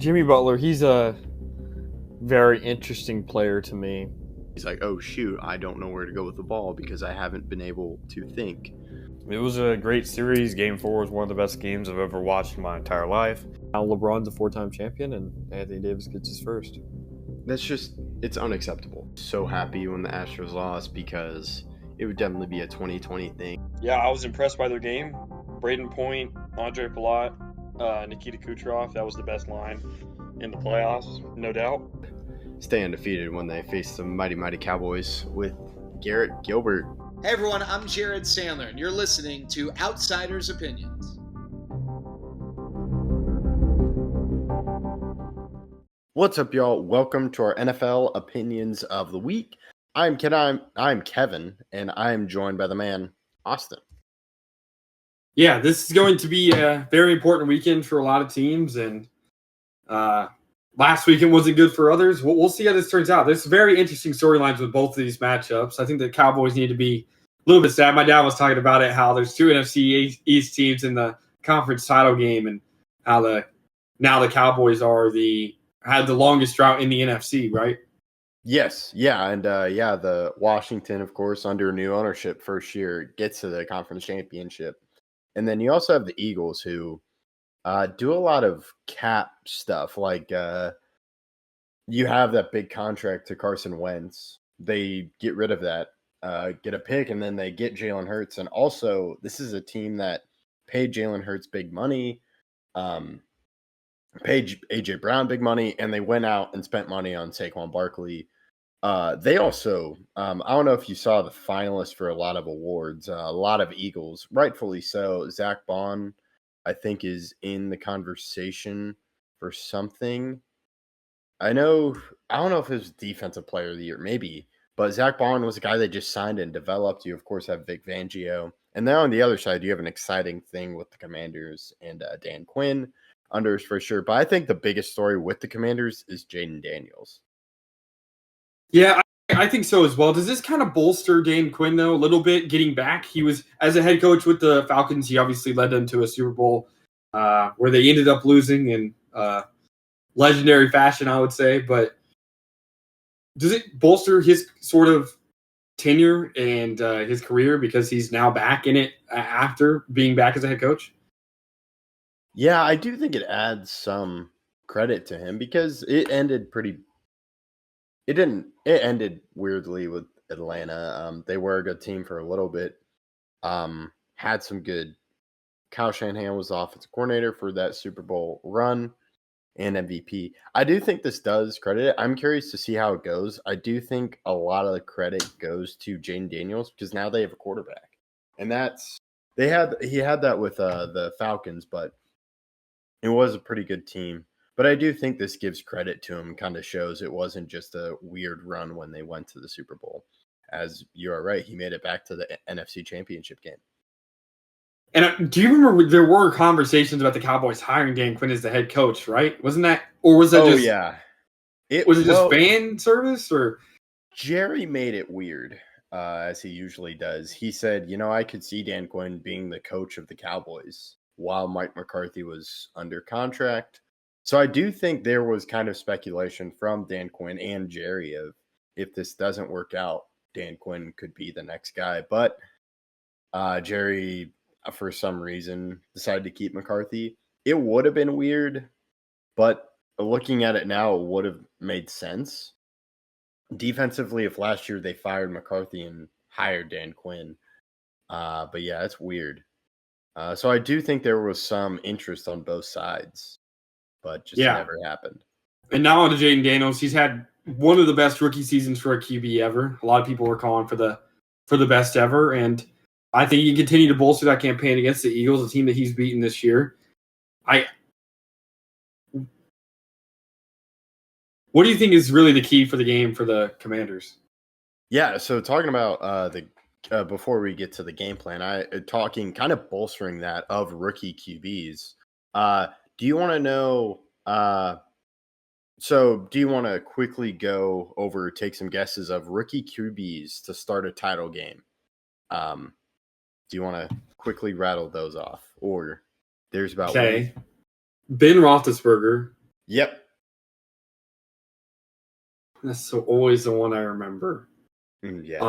Jimmy Butler, he's a very interesting player to me. He's like, oh, shoot, I don't know where to go with the ball because I haven't been able to think. It was a great series. Game 4 was one of the best games I've ever watched in my entire life. Now LeBron's a 4-time champion, and Anthony Davis gets his first. It's unacceptable. So happy when the Astros lost because it would definitely be a 2020 thing. Yeah, I was impressed by their game. Braden Point, Andre Palat, Nikita Kucherov, that was the best line in the playoffs, no doubt. Stay undefeated when they face the mighty Cowboys with Garrett Gilbert. Hey everyone, I'm Jared Sandler, and you're listening to Outsiders Opinions. What's up, y'all? Welcome to our NFL Opinions of the Week. I'm Kevin, and I'm joined by the man, Austin. Yeah, this is going to be a very important weekend for a lot of teams, and last weekend wasn't good for others. We'll see how this turns out. There's very interesting storylines with both of these matchups. I think the Cowboys need to be a little bit sad. My dad was talking about it, how there's two NFC East teams in the conference title game, and how now the Cowboys had the longest drought in the NFC, right? Yes, yeah, and the Washington, of course, under new ownership, first year gets to the conference championship. And then you also have the Eagles, who do a lot of cap stuff. Like you have that big contract to Carson Wentz. They get rid of that, get a pick, and then they get Jalen Hurts. And also, this is a team that paid Jalen Hurts big money, paid A.J. Brown big money, and they went out and spent money on Saquon Barkley. They also, I don't know if you saw the finalists for a lot of awards, a lot of Eagles, rightfully so. Zach Bond, I think, is in the conversation for something. I don't know if it was Defensive Player of the Year, maybe, but Zach Bond was a guy they just signed and developed. You, of course, have Vic Fangio. And then on the other side, you have an exciting thing with the Commanders and Dan Quinn, unders for sure. But I think the biggest story with the Commanders is Jayden Daniels. Yeah, I think so as well. Does this kind of bolster Dan Quinn, though, a little bit, getting back? He was, as a head coach with the Falcons, he obviously led them to a Super Bowl where they ended up losing in legendary fashion, I would say. But does it bolster his sort of tenure and his career because he's now back in it after being back as a head coach? Yeah, I do think it adds some credit to him because it ended It ended weirdly with Atlanta. They were a good team for a little bit. Had some good. Kyle Shanahan was the offensive coordinator for that Super Bowl run and MVP. I do think this does credit it. I'm curious to see how it goes. I do think a lot of the credit goes to Jayden Daniels because now they have a quarterback, and he had that with the Falcons, but it was a pretty good team. But I do think this gives credit to him, kind of shows it wasn't just a weird run when they went to the Super Bowl. As you are right, he made it back to the NFC Championship game. And do you remember there were conversations about the Cowboys hiring Dan Quinn as the head coach, right? Wasn't that, or was that just fan service? Or Jerry made it weird, as he usually does. He said, I could see Dan Quinn being the coach of the Cowboys while Mike McCarthy was under contract. So I do think there was kind of speculation from Dan Quinn and Jerry of if this doesn't work out, Dan Quinn could be the next guy. But Jerry, for some reason, decided to keep McCarthy. It would have been weird, but looking at it now, it would have made sense. Defensively, if last year they fired McCarthy and hired Dan Quinn. But yeah, it's weird. So I do think there was some interest on both sides. But just never happened. And now on to Jayden Daniels. He's had one of the best rookie seasons for a QB ever. A lot of people were calling for the best ever. And I think he can continue to bolster that campaign against the Eagles, a team that he's beaten this year. What do you think is really the key for the game for the Commanders? Yeah, so talking about before we get to the game plan, talking kind of bolstering that of rookie QBs. Do you want to know? Do you want to quickly go over, take some guesses of rookie QBs to start a title game? Do you want to quickly rattle those off, or there's about Ben Roethlisberger, Yep. That's so always the one I remember. Yeah.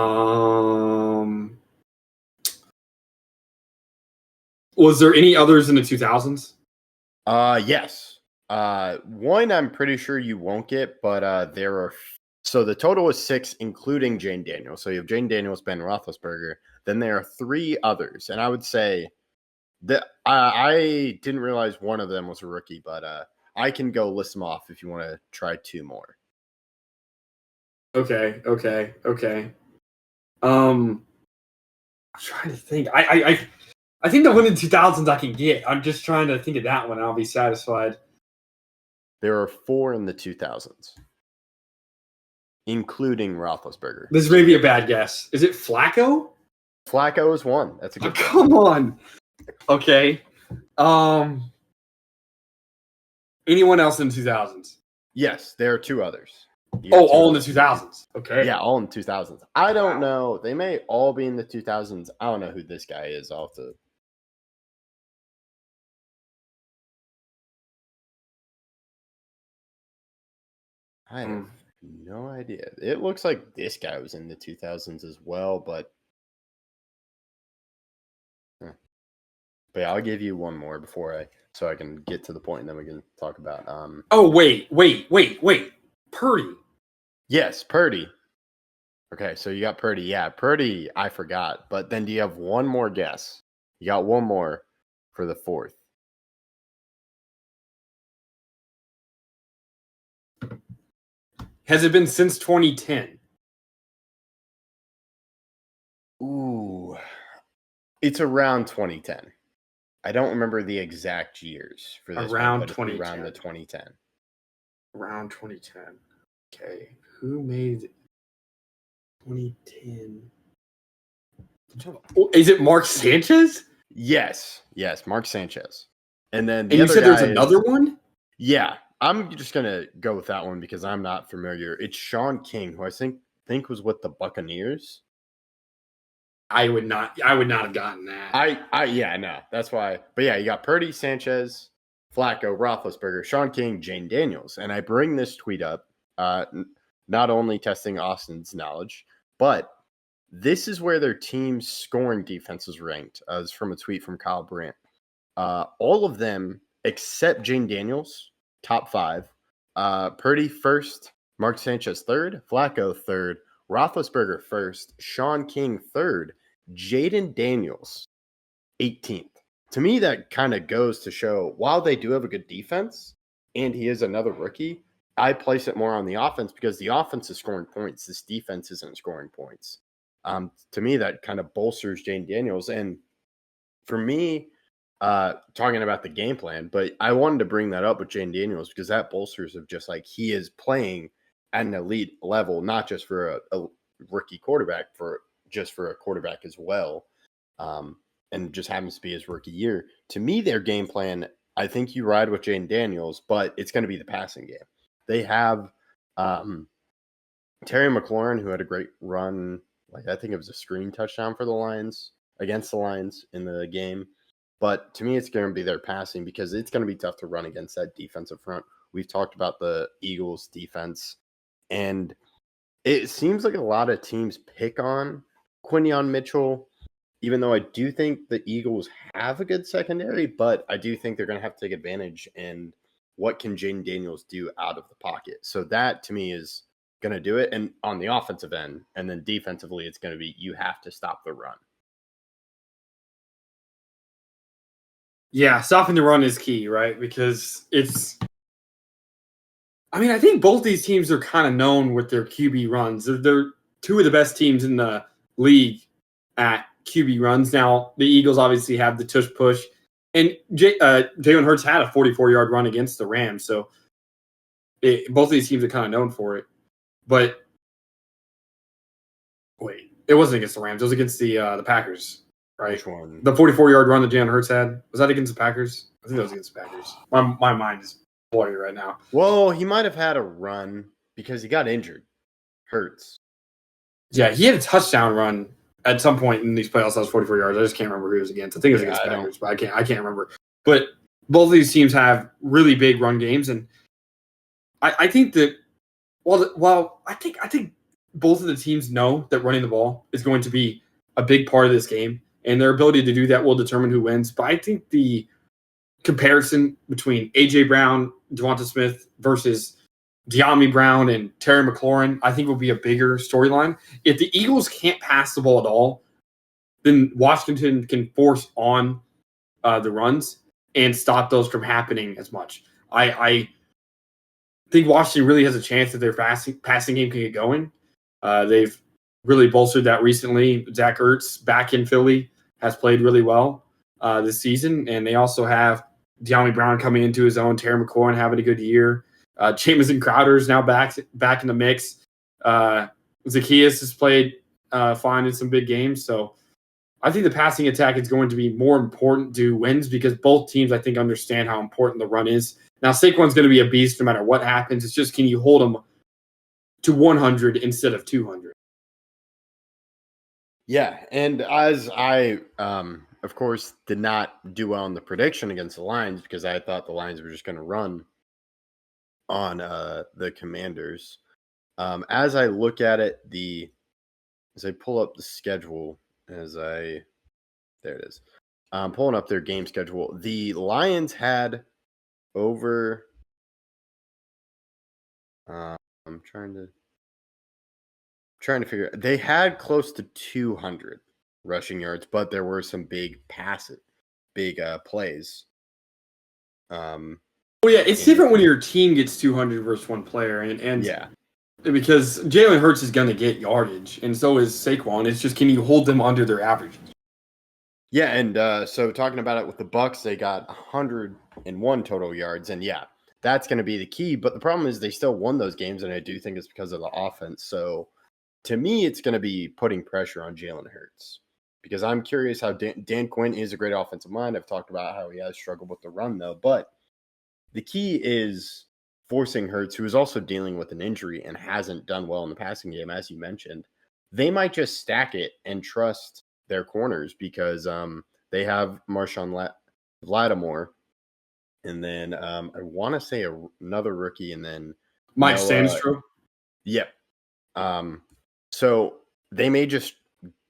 Was there any others in the 2000s? Yes. One I'm pretty sure you won't get, but there are. So the total is 6, including Jane Daniels. So you have Jane Daniels, Ben Roethlisberger. Then there are 3 others, and I would say that I didn't realize one of them was a rookie, but I can go list them off if you want to try 2 more. Okay. I'm trying to think. I think the one in 2000s I can get. I'm just trying to think of that one. I'll be satisfied. There are 4 in the 2000s, including Roethlisberger. This may be a bad guess. Is it Flacco? Flacco is 1. That's a good guess. Come on. Okay. Anyone else in the 2000s? Yes, there are 2 others. You got Oh, 2 all in the others. 2000s. Okay. Yeah, all in the 2000s. I don't know. They may all be in the 2000s. I don't know who this guy is. I'll have to. I have no idea. It looks like this guy was in the 2000s as well, but. But yeah, I'll give you one more so I can get to the point, and then we can talk about. Oh, wait. Purdy. Yes, Purdy. Okay, so you got Purdy. Yeah, Purdy, I forgot. But then do you have one more guess? You got one more for the 4th. Has it been since 2010? Ooh. It's around 2010. I don't remember the exact years for this. Around one, but it's 2010. around the 2010. Around 2010. Okay. Who made 2010? Is it Mark Sanchez? Yes, Mark Sanchez. And then And you said there's another one? Yeah, I'm just gonna go with that one because I'm not familiar. It's Sean King, who I think was with the Buccaneers. I would not have gotten that. Yeah, no, that's why. But yeah, you got Purdy, Sanchez, Flacco, Roethlisberger, Sean King, Jane Daniels, and I bring this tweet up, not only testing Austin's knowledge, but this is where their team's scoring defense is ranked. It's from a tweet from Kyle Brandt. All of them except Jane Daniels, top 5. Purdy first, Mark Sanchez third, Flacco third, Roethlisberger first, Sean King third, Jaden Daniels 18th. To me, that kind of goes to show, while they do have a good defense, and he is another rookie, I place it more on the offense because the offense is scoring points. This defense isn't scoring points. To me, that kind of bolsters Jane Daniels. And for me, talking about the game plan, but I wanted to bring that up with Jane Daniels because that bolsters of just like he is playing at an elite level, not just for a rookie quarterback, for a quarterback as well, and just happens to be his rookie year. To me, their game plan, I think you ride with Jane Daniels, but it's going to be the passing game. They have Terry McLaurin, who had a great run, like I think it was a screen touchdown for the Lions, against the Lions in the game. But to me, it's going to be their passing because it's going to be tough to run against that defensive front. We've talked about the Eagles' defense, and it seems like a lot of teams pick on Quinyon Mitchell, even though I do think the Eagles have a good secondary, but I do think they're going to have to take advantage. And what can Jane Daniels do out of the pocket? So that, to me, is going to do it. And on the offensive end, and then defensively, it's going to be you have to stop the run. Yeah, stopping the run is key, right? Because I think both these teams are kind of known with their QB runs. They're two of the best teams in the league at QB runs. Now, the Eagles obviously have the tush push, and Jalen Hurts had a 44-yard run against the Rams. So both of these teams are kind of known for it. But wait, it wasn't against the Rams. It was against the Packers. Right. Which one? The 44-yard run that Jalen Hurts had, was that against the Packers? I think that was against the Packers. My mind is blurry right now. Well, he might have had a run because he got injured. Hurts. Yeah, he had a touchdown run at some point in these playoffs. That was 44 yards. I just can't remember who he was against. I think it was against the Packers, but I can't remember. But both of these teams have really big run games, and I think that I think both of the teams know that running the ball is going to be a big part of this game, and their ability to do that will determine who wins. But I think the comparison between AJ Brown, Devonta Smith versus De'Ami Brown and Terry McLaurin, I think will be a bigger storyline. If the Eagles can't pass the ball at all, then Washington can force on the runs and stop those from happening as much. I think Washington really has a chance that their passing game can get going. They've really bolstered that recently. Zach Ertz back in Philly has played really well this season, and they also have De'Ami Brown coming into his own, Terry McLaurin having a good year. Jamison Crowder is now back in the mix. Zacchaeus has played fine in some big games, so I think the passing attack is going to be more important to wins because both teams, I think, understand how important the run is. Now, Saquon's going to be a beast no matter what happens. It's just, can you hold him to 100 instead of 200? Yeah, and as I, of course, did not do well in the prediction against the Lions because I thought the Lions were just going to run on the Commanders. As I look at it, as I pull up the schedule, there it is. I'm pulling up their game schedule. The Lions had over. I'm trying to figure. They had close to 200 rushing yards, but there were some big plays. Well, yeah, it's different when your team gets 200 versus one player, and yeah, because Jalen Hurts is going to get yardage, and so is Saquon. It's just, can you hold them under their averages? Yeah, and so talking about it with the Bucks, they got 101 total yards, and yeah, that's going to be the key. But the problem is they still won those games, and I do think it's because of the offense. So to me, it's going to be putting pressure on Jalen Hurts because I'm curious how Dan Quinn is a great offensive mind. I've talked about how he has struggled with the run, though. But the key is forcing Hurts, who is also dealing with an injury and hasn't done well in the passing game, as you mentioned. They might just stack it and trust their corners because they have Marshawn Lattimore, and then I want to say another rookie, and then Mike Sandstrom. Yep. So they may just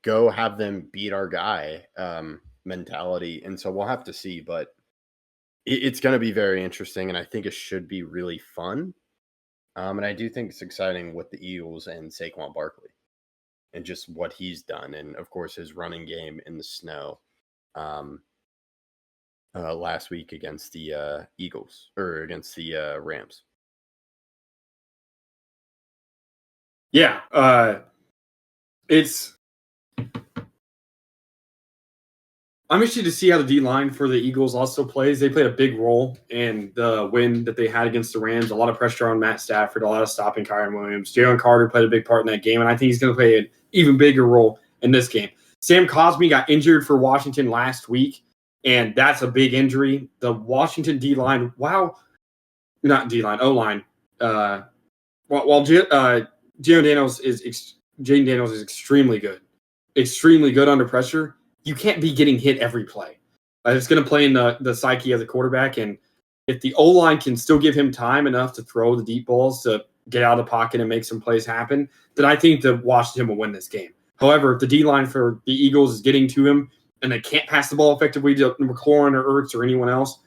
go have them beat our guy mentality, and so we'll have to see. But it's going to be very interesting, and I think it should be really fun. And I do think it's exciting with the Eagles and Saquon Barkley and just what he's done. And, of course, his running game in the snow last week against the Eagles or against the Rams. Yeah, I'm interested to see how the D-line for the Eagles also plays. They played a big role in the win that they had against the Rams. A lot of pressure on Matt Stafford, a lot of stopping Kyren Williams. Jalen Carter played a big part in that game, and I think he's going to play an even bigger role in this game. Sam Cosmi got injured for Washington last week, and that's a big injury. The Washington D-line, O-line. While Jaden Daniels is extremely good under pressure, you can't be getting hit every play. It's going to play in the psyche of the quarterback, and if the O-line can still give him time enough to throw the deep balls to get out of the pocket and make some plays happen, then I think that Washington will win this game. However, if the D-line for the Eagles is getting to him and they can't pass the ball effectively to McLaurin or Ertz or anyone else,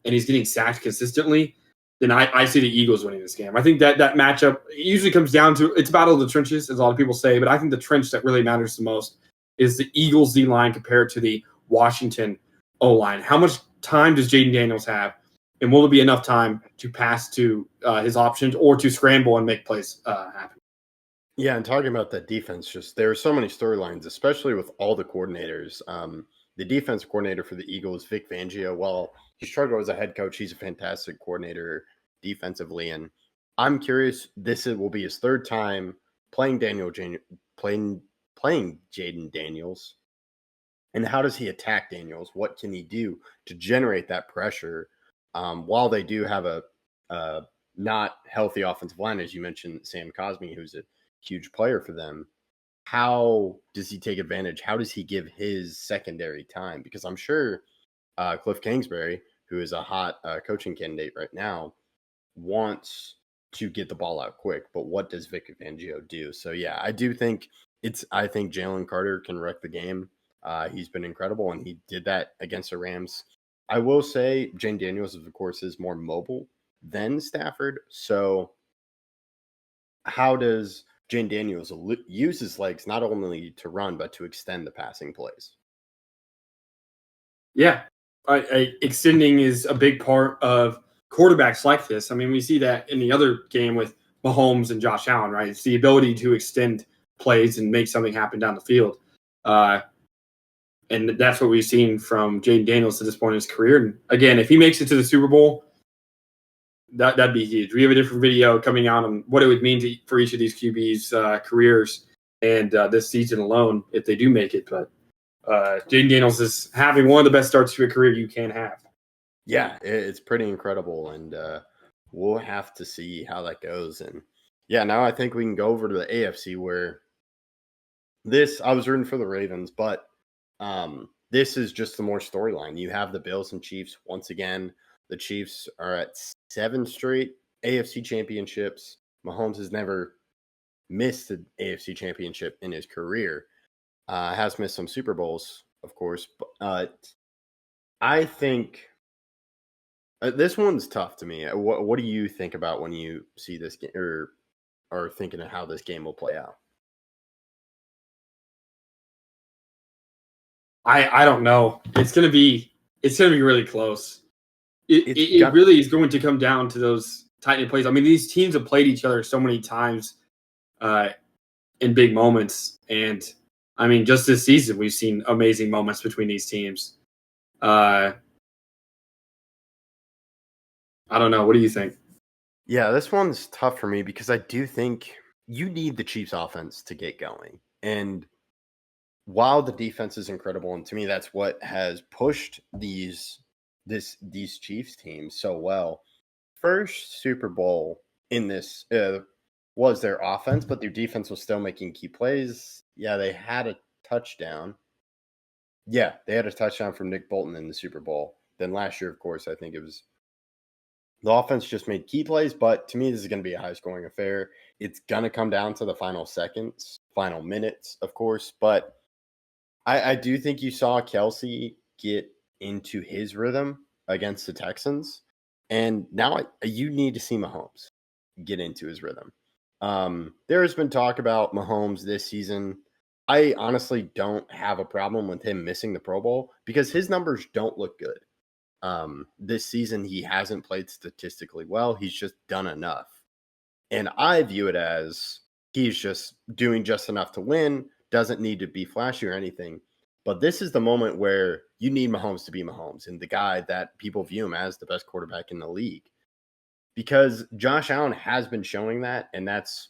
and he's getting sacked consistently, then I see the Eagles winning this game. I think that matchup usually comes down to, it's battle of the trenches, as a lot of people say, but I think the trench that really matters the most is the Eagles D-line compared to the Washington O-line. How much time does Jaden Daniels have, and will there be enough time to pass to his options or to scramble and make plays happen? Yeah, and talking about that defense, just there are so many storylines, especially with all the coordinators. The defense coordinator for the Eagles, Vic Fangio, while he struggled as a head coach, he's a fantastic coordinator defensively. And I'm curious, will be his third time playing Jaden Daniels. And how does he attack Daniels? What can he do to generate that pressure? While they do have a not healthy offensive line, as you mentioned, Sam Cosmi, who's a huge player for them, how does he take advantage? How does he give his secondary time? Because I'm sure Cliff Kingsbury, who is a hot coaching candidate right now, wants to get the ball out quick. But what does Vic Fangio do? So yeah, I do think I think Jalen Carter can wreck the game. He's been incredible, and he did that against the Rams. I will say Jane Daniels, of course, is more mobile than Stafford. So how does Jane Daniels use his legs not only to run, but to extend the passing plays? Yeah. Extending is a big part of quarterbacks like this. I mean, we see that in the other game with Mahomes and Josh Allen, right? It's the ability to extend plays and make something happen down the field. And that's what we've seen from Jaden Daniels to this point in his career. And again, if he makes it to the Super Bowl, that'd be huge. We have a different video coming out on what it would mean for each of these QBs' careers and this season alone if they do make it. But Jaden Daniels is having one of the best starts to a career you can have. Yeah, it's pretty incredible, and we'll have to see how that goes. And yeah, now I think we can go over to the AFC where I was rooting for the Ravens, but this is just the more storyline. You have the Bills and Chiefs once again. The Chiefs are at 7 straight AFC championships. Mahomes has never missed an AFC championship in his career. Has missed some Super Bowls, of course, but I think this one's tough to me. What do you think about when you see this game or are thinking of how this game will play out? I don't know. It's gonna be really close. It really is going to come down to those tight-knit plays. I mean, these teams have played each other so many times in big moments, and I mean, just this season we've seen amazing moments between these teams. I don't know. What do you think? Yeah, this one's tough for me because I do think you need the Chiefs offense to get going. And while the defense is incredible, and to me that's what has pushed these Chiefs teams so well. First Super Bowl in this was their offense, but their defense was still making key plays. Yeah, they had a touchdown. Yeah, they had a touchdown from Nick Bolton in the Super Bowl. Then last year, of course, I think it was the offense just made key plays, but to me, this is going to be a high-scoring affair. It's going to come down to the final seconds, final minutes, of course, but I do think you saw Kelsey get into his rhythm against the Texans, and now you need to see Mahomes get into his rhythm. There has been talk about Mahomes this season. I honestly don't have a problem with him missing the Pro Bowl because his numbers don't look good. This season, he hasn't played statistically well. He's just done enough. And I view it as he's just doing just enough to win, doesn't need to be flashy or anything. But this is the moment where you need Mahomes to be Mahomes and the guy that people view him as the best quarterback in the league. Because Josh Allen has been showing that, and that's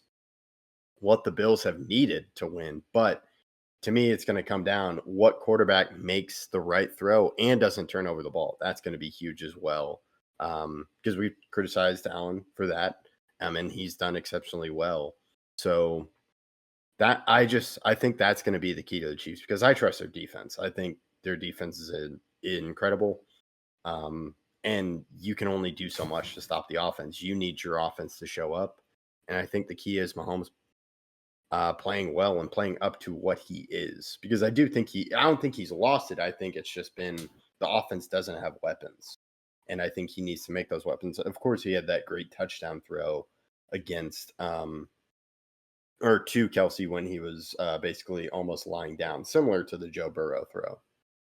what the Bills have needed to win. But to me, it's going to come down what quarterback makes the right throw and doesn't turn over the ball. That's going to be huge as well because we've criticized Allen for that, and he's done exceptionally well. So that I think that's going to be the key to the Chiefs because I trust their defense. I think their defense is incredible, and you can only do so much to stop the offense. You need your offense to show up, and I think the key is Mahomes playing well and playing up to what he is. Because I don't think he's lost it. I think it's just been the offense doesn't have weapons. And I think he needs to make those weapons. Of course, he had that great touchdown throw against or to Kelsey when he was basically almost lying down, similar to the Joe Burrow throw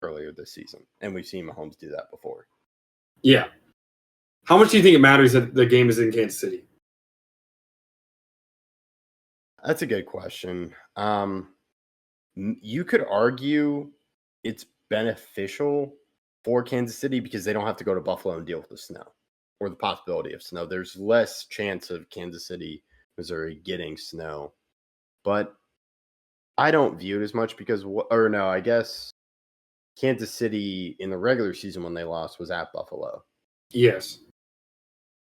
earlier this season. And we've seen Mahomes do that before. Yeah. How much do you think it matters that the game is in Kansas City? That's a good question. You could argue it's beneficial for Kansas City because they don't have to go to Buffalo and deal with the snow or the possibility of snow. There's less chance of Kansas City, Missouri getting snow. But I don't view it as much because, I guess Kansas City in the regular season when they lost was at Buffalo. Yes.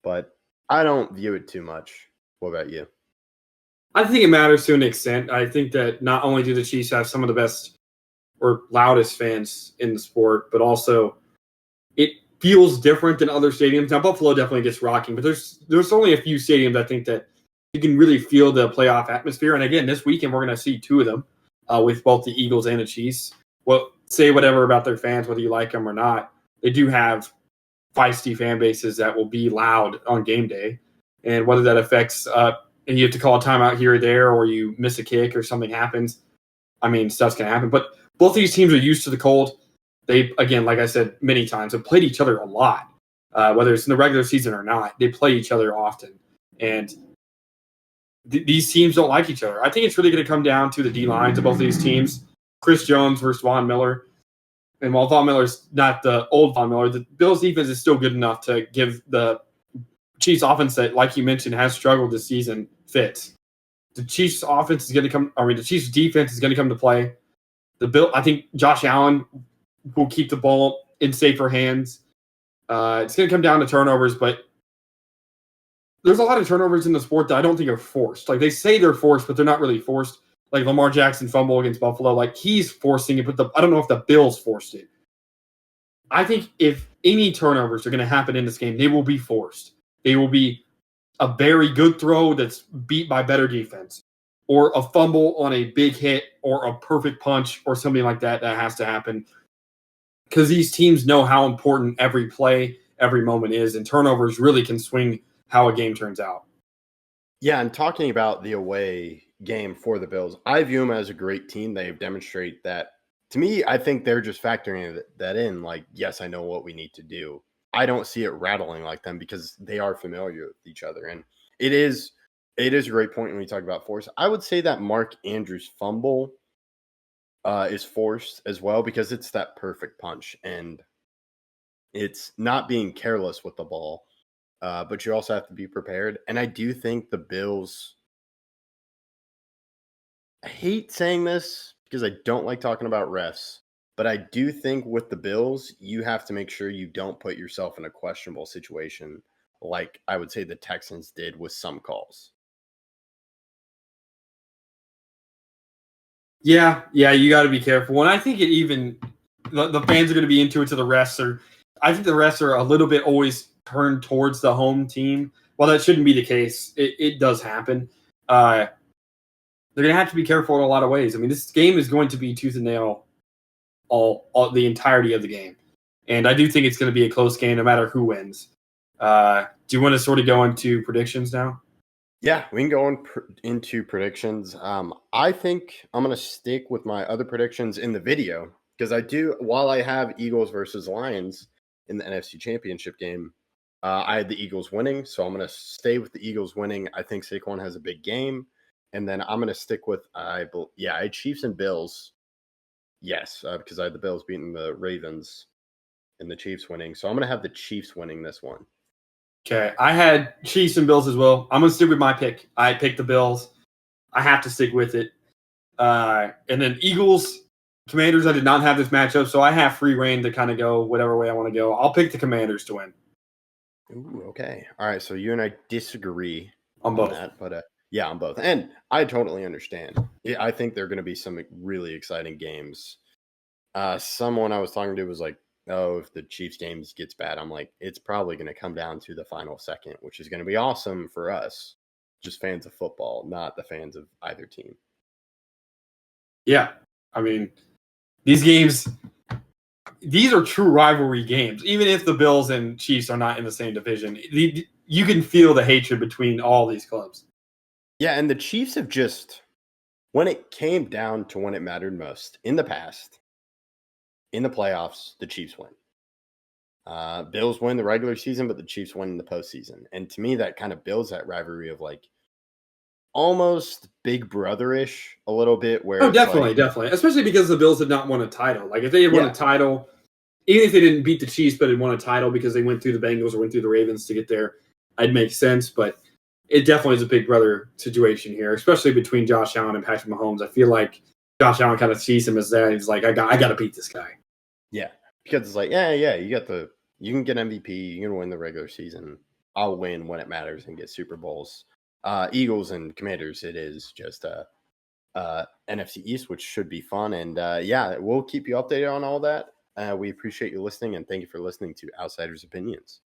But I don't view it too much. What about you? I think it matters to an extent. I think that not only do the Chiefs have some of the best or loudest fans in the sport, but also feels different than other stadiums. Now, Buffalo definitely gets rocking, but there's only a few stadiums I think that you can really feel the playoff atmosphere. And again, this weekend we're going to see two of them with both the Eagles and the Chiefs. Well, say whatever about their fans, whether you like them or not. They do have feisty fan bases that will be loud on game day. And whether that affects and you have to call a timeout here or there, or you miss a kick or something happens, I mean, stuff's going to happen. But both these teams are used to the cold. They, again, like I said many times, have played each other a lot, whether it's in the regular season or not. They play each other often. And these teams don't like each other. I think it's really going to come down to the D-lines of both of these teams. Chris Jones versus Von Miller. And while Von Miller's not the old Von Miller, the Bills' defense is still good enough to give the Chiefs' offense that, like you mentioned, has struggled this season fits. The Chiefs' offense is going to come. I mean, the Chiefs' defense is going to come to play. I think Josh Allen will keep the ball in safer hands. It's going to come down to turnovers, but there's a lot of turnovers in the sport that I don't think are forced. Like, they say they're forced, but they're not really forced. Like Lamar Jackson fumble against Buffalo, like he's forcing it, but I don't know if the Bills forced it. I think if any turnovers are going to happen in this game, they will be forced. They will be a very good throw that's beat by better defense, or a fumble on a big hit, or a perfect punch, or something like that has to happen. Because these teams know how important every play, every moment is, and turnovers really can swing how a game turns out. Yeah, and talking about the away game for the Bills, I view them as a great team. They've demonstrated that. To me, I think they're just factoring that in. Like, yes, I know what we need to do. I don't see it rattling like them because they are familiar with each other. And it is a great point when we talk about force. I would say that Mark Andrews' fumble is forced as well because it's that perfect punch. And it's not being careless with the ball, but you also have to be prepared. And I do think the Bills, I hate saying this because I don't like talking about refs, but I do think with the Bills, you have to make sure you don't put yourself in a questionable situation like I would say the Texans did with some calls. Yeah, you got to be careful. And I think the fans are going to be into it to the refs. I think the refs are a little bit always turned towards the home team. Well, that shouldn't be the case. It does happen. They're going to have to be careful in a lot of ways. I mean, this game is going to be tooth and nail all the entirety of the game. And I do think it's going to be a close game no matter who wins. Do you want to sort of go into predictions now? Yeah, we can go into predictions. I think I'm going to stick with my other predictions in the video because while I have Eagles versus Lions in the NFC Championship game, I had the Eagles winning. So I'm going to stay with the Eagles winning. I think Saquon has a big game. And then I'm going to stick with, I had Chiefs and Bills. Yes, because I had the Bills beating the Ravens and the Chiefs winning. So I'm going to have the Chiefs winning this one. Okay, I had Chiefs and Bills as well. I'm going to stick with my pick. I picked the Bills. I have to stick with it. And then Eagles, Commanders, I did not have this matchup, so I have free reign to kind of go whatever way I want to go. I'll pick the Commanders to win. Ooh, okay. All right, so you and I disagree on both. That, but yeah, on both. And I totally understand. I think there are going to be some really exciting games. Someone I was talking to was like, oh, if the Chiefs games gets bad, I'm like, it's probably going to come down to the final second, which is going to be awesome for us, just fans of football, not the fans of either team. Yeah. I mean, these are true rivalry games. Even if the Bills and Chiefs are not in the same division, you can feel the hatred between all these clubs. Yeah, and the Chiefs have just, when it came down to when it mattered most in the past, in the playoffs, the Chiefs win. Bills win the regular season, but the Chiefs win in the postseason. And to me, that kind of builds that rivalry of like almost big brother-ish a little bit. Where definitely. Especially because the Bills had not won a title. Like if they had won a title, even if they didn't beat the Chiefs, but had won a title because they went through the Bengals or went through the Ravens to get there, I'd make sense. But it definitely is a big brother situation here, especially between Josh Allen and Patrick Mahomes. I feel like Josh Allen kind of sees him as that. He's like, I got to beat this guy. Yeah, because it's like, you can get MVP, you can win the regular season. I'll win when it matters and get Super Bowls. Eagles and Commanders, it is just NFC East, which should be fun. And we'll keep you updated on all that. We appreciate you listening, and thank you for listening to Outsiders Opinions.